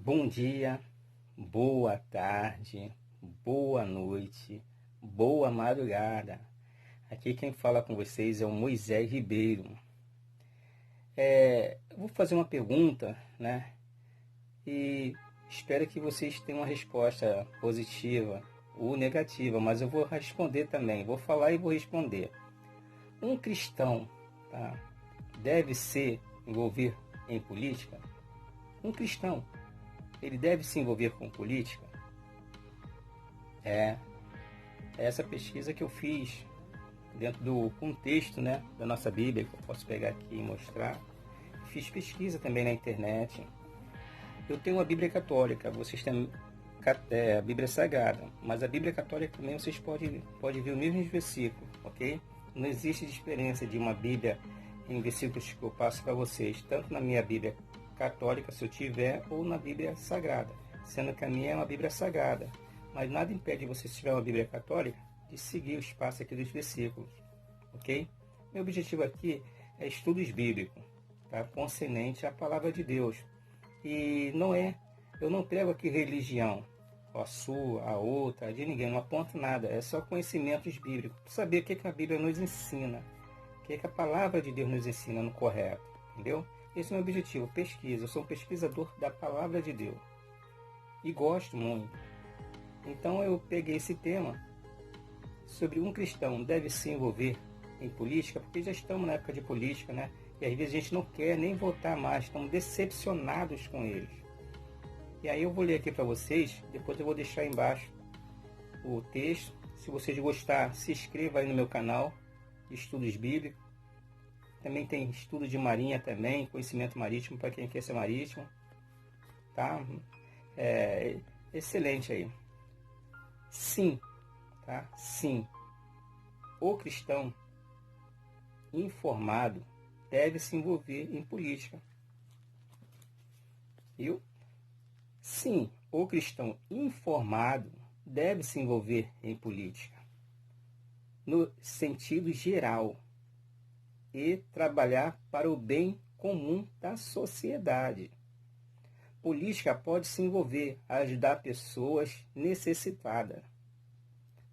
Bom dia, boa tarde, boa noite, boa madrugada. Aqui quem fala com vocês é o Moisés Ribeiro. Eu vou fazer uma pergunta, né? E espero que vocês tenham uma resposta positiva ou negativa, mas eu vou responder também. Vou falar e vou responder. Um cristão, tá, deve se envolver em política? Um cristão, ele deve se envolver com política? É essa pesquisa que eu fiz dentro do contexto, né, da nossa Bíblia, que eu posso pegar aqui e mostrar. Fiz pesquisa também na internet. Eu tenho a Bíblia Católica, vocês têm a Bíblia Sagrada, mas a Bíblia Católica também vocês podem ver os mesmos versículos, ok? Não existe diferença de uma Bíblia em versículos que eu passo para vocês, tanto na minha Bíblia Católica, se eu tiver, ou na Bíblia Sagrada, sendo que a minha é uma Bíblia Sagrada. Mas nada impede você, se tiver uma Bíblia Católica, de seguir o espaço aqui dos versículos, ok? Meu objetivo aqui é estudos bíblicos, tá? Concernente à palavra de Deus. E eu não prego aqui religião, a sua, a outra, de ninguém, não aponto nada, é só conhecimentos bíblicos, para saber o que a Bíblia nos ensina, o que a palavra de Deus nos ensina no correto, entendeu? Esse é o meu objetivo, pesquisa, eu sou um pesquisador da palavra de Deus e gosto muito. Então eu peguei esse tema sobre um cristão deve se envolver em política, porque já estamos na época de política, né? E às vezes a gente não quer nem votar mais, estamos decepcionados com eles. E aí eu vou ler aqui para vocês, depois eu vou deixar aí embaixo o texto. Se vocês gostarem, se inscreva aí no meu canal, Estudos Bíblicos. Também tem estudo de marinha também, conhecimento marítimo para quem quer ser marítimo. Tá? Excelente aí. Sim, tá? Sim. O cristão informado deve se envolver em política. Viu? Sim, o cristão informado deve se envolver em política, no sentido geral, e trabalhar para o bem comum da sociedade. Política pode se envolver a ajudar pessoas necessitadas,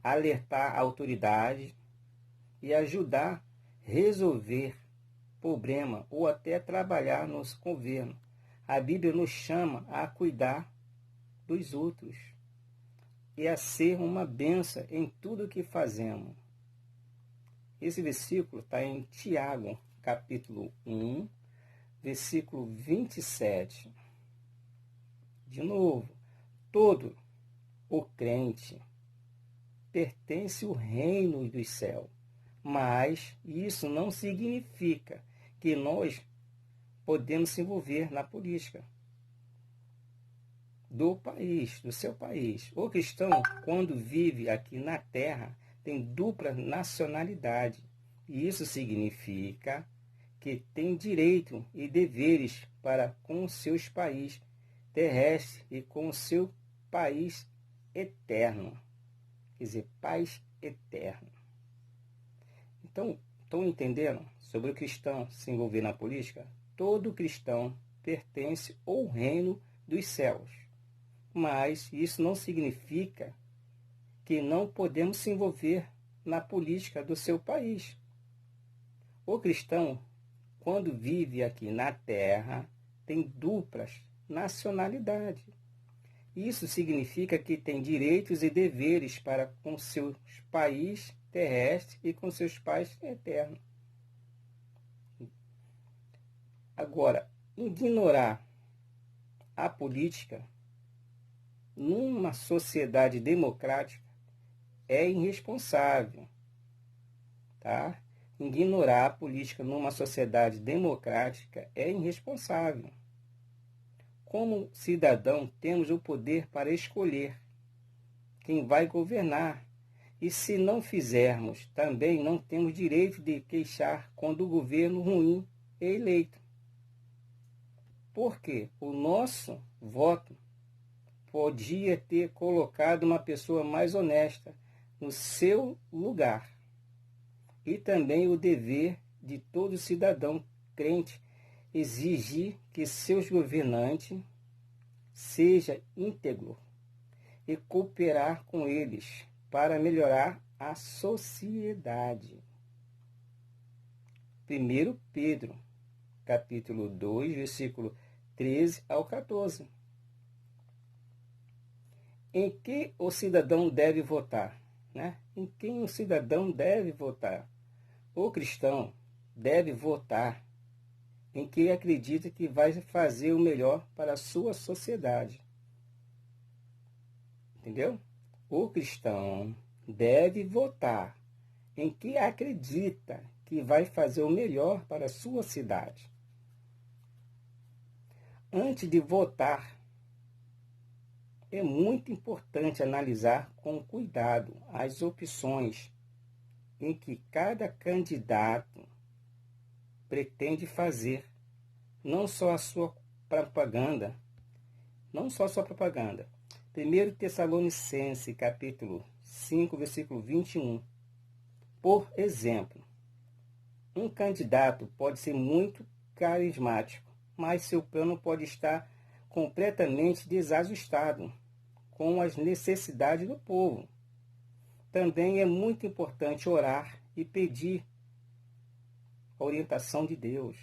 alertar a autoridade e ajudar a resolver problema ou até trabalhar no governo. A Bíblia nos chama a cuidar dos outros e a ser uma bênção em tudo que fazemos. Esse versículo está em Tiago, capítulo 1, versículo 27. De novo, todo o crente pertence ao reino dos céus, mas isso não significa que nós podemos se envolver na política do país, do seu país. O cristão, quando vive aqui na terra, tem dupla nacionalidade. E isso significa que tem direito e deveres para com os seus países terrestres e com o seu país eterno. Quer dizer, paz eterna. Então, estão entendendo sobre o cristão se envolver na política? Todo cristão pertence ao reino dos céus. Mas isso não significa que não podemos se envolver na política do seu país. O cristão, quando vive aqui na terra, tem duplas nacionalidades. Isso significa que tem direitos e deveres para com seus país terrestres e com seus pais eternos. Agora, ignorar a política numa sociedade democrática é irresponsável, tá? Ignorar a política numa sociedade democrática é irresponsável. Como cidadão, temos o poder para escolher quem vai governar. E se não fizermos, também não temos direito de queixar quando o governo ruim é eleito. Porque o nosso voto podia ter colocado uma pessoa mais honesta no seu lugar. E também o dever de todo cidadão crente exigir que seus governantes seja íntegro e cooperar com eles para melhorar a sociedade. 1 Pedro, capítulo 2, versículo 13 ao 14. Em que o cidadão deve votar? Né? Em quem o cidadão deve votar? O cristão deve votar em quem acredita que vai fazer o melhor para a sua sociedade. Entendeu? O cristão deve votar em quem acredita que vai fazer o melhor para a sua cidade. Antes de votar, é muito importante analisar com cuidado as opções em que cada candidato pretende fazer, não só a sua propaganda. 1 Tessalonicenses, capítulo 5, versículo 21. Por exemplo, um candidato pode ser muito carismático, mas seu plano pode estar completamente desajustado com as necessidades do povo. Também é muito importante orar e pedir a orientação de Deus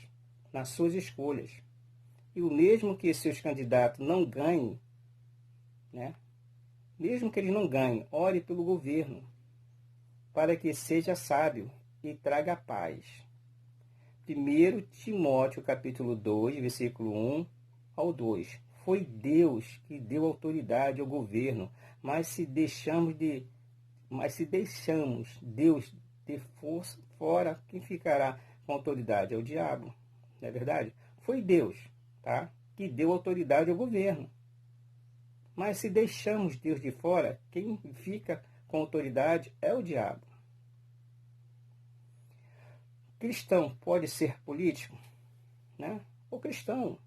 nas suas escolhas. E o mesmo que seus candidatos não ganhem, né? Mesmo que eles não ganhem, ore pelo governo, para que seja sábio e traga paz. 1 Timóteo, capítulo 2, versículo 1 ao 2. Foi Deus que deu autoridade ao governo, mas se deixamos Deus de força fora, quem ficará com autoridade? É o diabo, não é verdade? Foi Deus, tá? Que deu autoridade ao governo. Mas se deixamos Deus de fora, quem fica com autoridade é o diabo. Cristão pode ser político? Né? O cristão,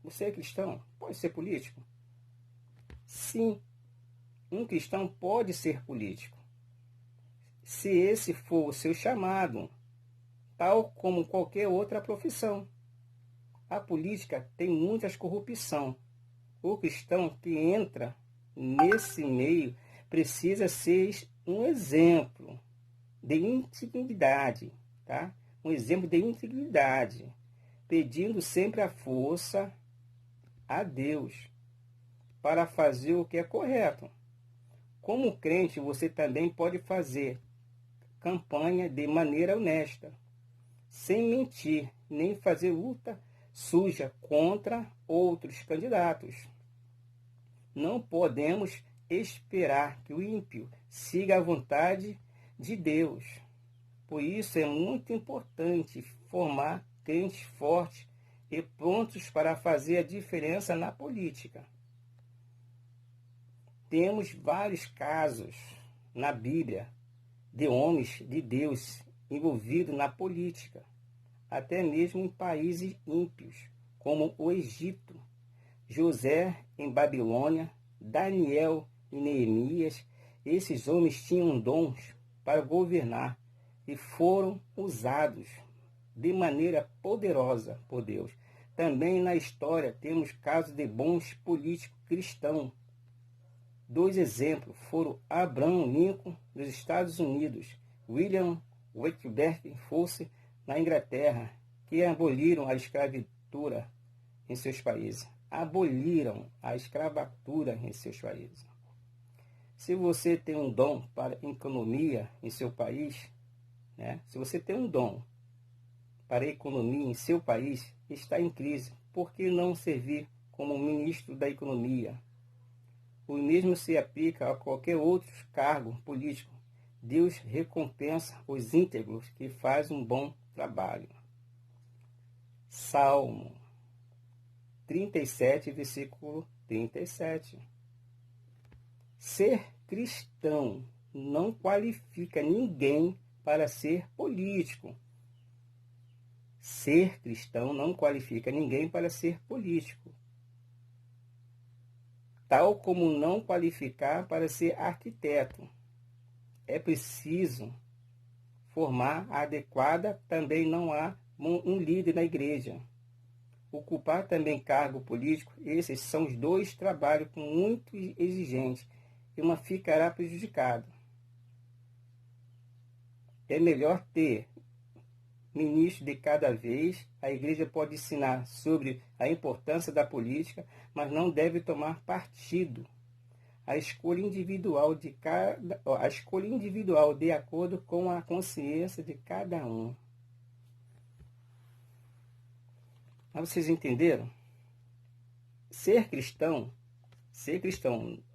você é cristão, pode ser político? Sim, um cristão pode ser político, se esse for o seu chamado, tal como qualquer outra profissão. A política tem muitas corrupção. O cristão que entra nesse meio precisa ser um exemplo de integridade, tá? Um exemplo de integridade, pedindo sempre a força a Deus para fazer o que é correto. Como crente, você também pode fazer campanha de maneira honesta, sem mentir, nem fazer luta suja contra outros candidatos. Não podemos esperar que o ímpio siga a vontade de Deus. Por isso é muito importante formar crentes fortes e prontos para fazer a diferença na política. Temos vários casos na Bíblia de homens de Deus envolvidos na política, até mesmo em países ímpios, como o Egito, José em Babilônia, Daniel e Neemias. Esses homens tinham dons para governar e foram usados de maneira poderosa por Deus. Também na história temos casos de bons políticos cristãos. 2 exemplos foram Abraham Lincoln, dos Estados Unidos, William Wilberforce, na Inglaterra, que aboliram a escravatura em seus países. Aboliram a escravatura em seus países. Se você tem um dom para economia em seu país, né? Se você tem um dom para a economia em seu país, está em crise, por que não servir como ministro da economia? O mesmo se aplica a qualquer outro cargo político. Deus recompensa os íntegros que fazem um bom trabalho. Salmo 37, versículo 37. Ser cristão não qualifica ninguém para ser político. Ser cristão não qualifica ninguém para ser político, tal como não qualificar para ser arquiteto. É preciso formar a adequada, também não há um líder na igreja. ocupar também cargo político, esses são os dois trabalhos muito exigentes e uma ficará prejudicada. É melhor ter ministro de cada vez. A igreja pode ensinar sobre a importância da política, mas não deve tomar partido. A escolha individual de acordo com a consciência de cada um. Mas vocês entenderam? Ser cristão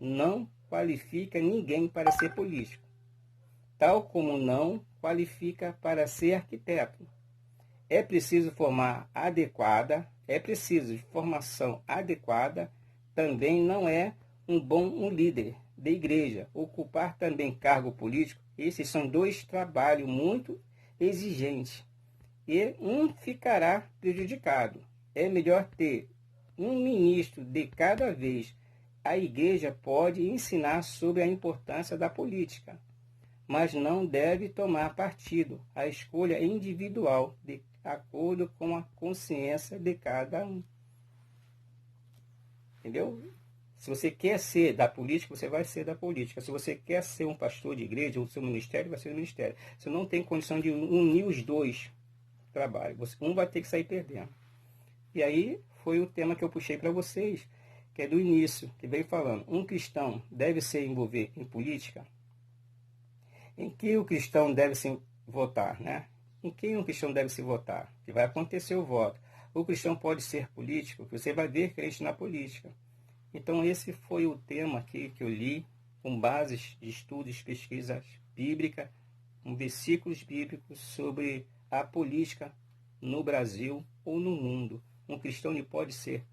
não qualifica ninguém para ser político, tal como não qualifica para ser arquiteto. É preciso formação adequada, também não é um líder de igreja. Ocupar também cargo político, esses são dois trabalhos muito exigentes, e um ficará prejudicado. É melhor ter um ministro de cada vez. A igreja pode ensinar sobre a importância da política, mas não deve tomar partido. A escolha é individual, de acordo com a consciência de cada um. Entendeu? Se você quer ser da política, você vai ser da política. Se você quer ser um pastor de igreja, ou seu ministério, vai ser do ministério. Você não tem condição de unir os dois trabalhos. Um vai ter que sair perdendo. E aí foi o tema que eu puxei para vocês, que é do início, que veio falando. Um cristão deve se envolver em política? Em que o cristão deve se votar, né? Em quem um cristão deve se votar? Que vai acontecer o voto. O cristão pode ser político, que você vai ver crente na política. Então esse foi o tema aqui que eu li, com bases de estudos, pesquisas bíblicas, com versículos bíblicos sobre a política no Brasil ou no mundo. Um cristão não pode ser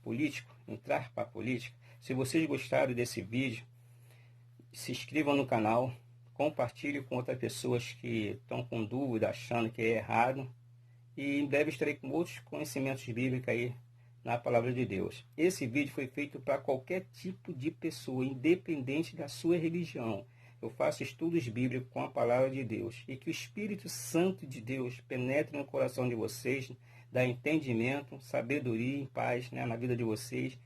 político, entrar para a política. Se vocês gostaram desse vídeo, se inscrevam no canal, compartilhe com outras pessoas que estão com dúvida, achando que é errado. E em breve estarei com outros conhecimentos bíblicos aí na palavra de Deus. Esse vídeo foi feito para qualquer tipo de pessoa, independente da sua religião. Eu faço estudos bíblicos com a palavra de Deus. E que o Espírito Santo de Deus penetre no coração de vocês, dá entendimento, sabedoria e paz, né, na vida de vocês.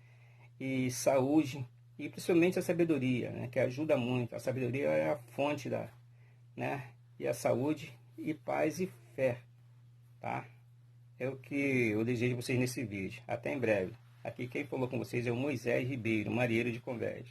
E saúde, e principalmente a sabedoria, né, que ajuda muito. A sabedoria é a fonte né, e a saúde, e paz e fé, tá? É o que eu desejo a vocês nesse vídeo. Até em breve. Aqui quem falou com vocês é o Moisés Ribeiro, marinheiro de Convés.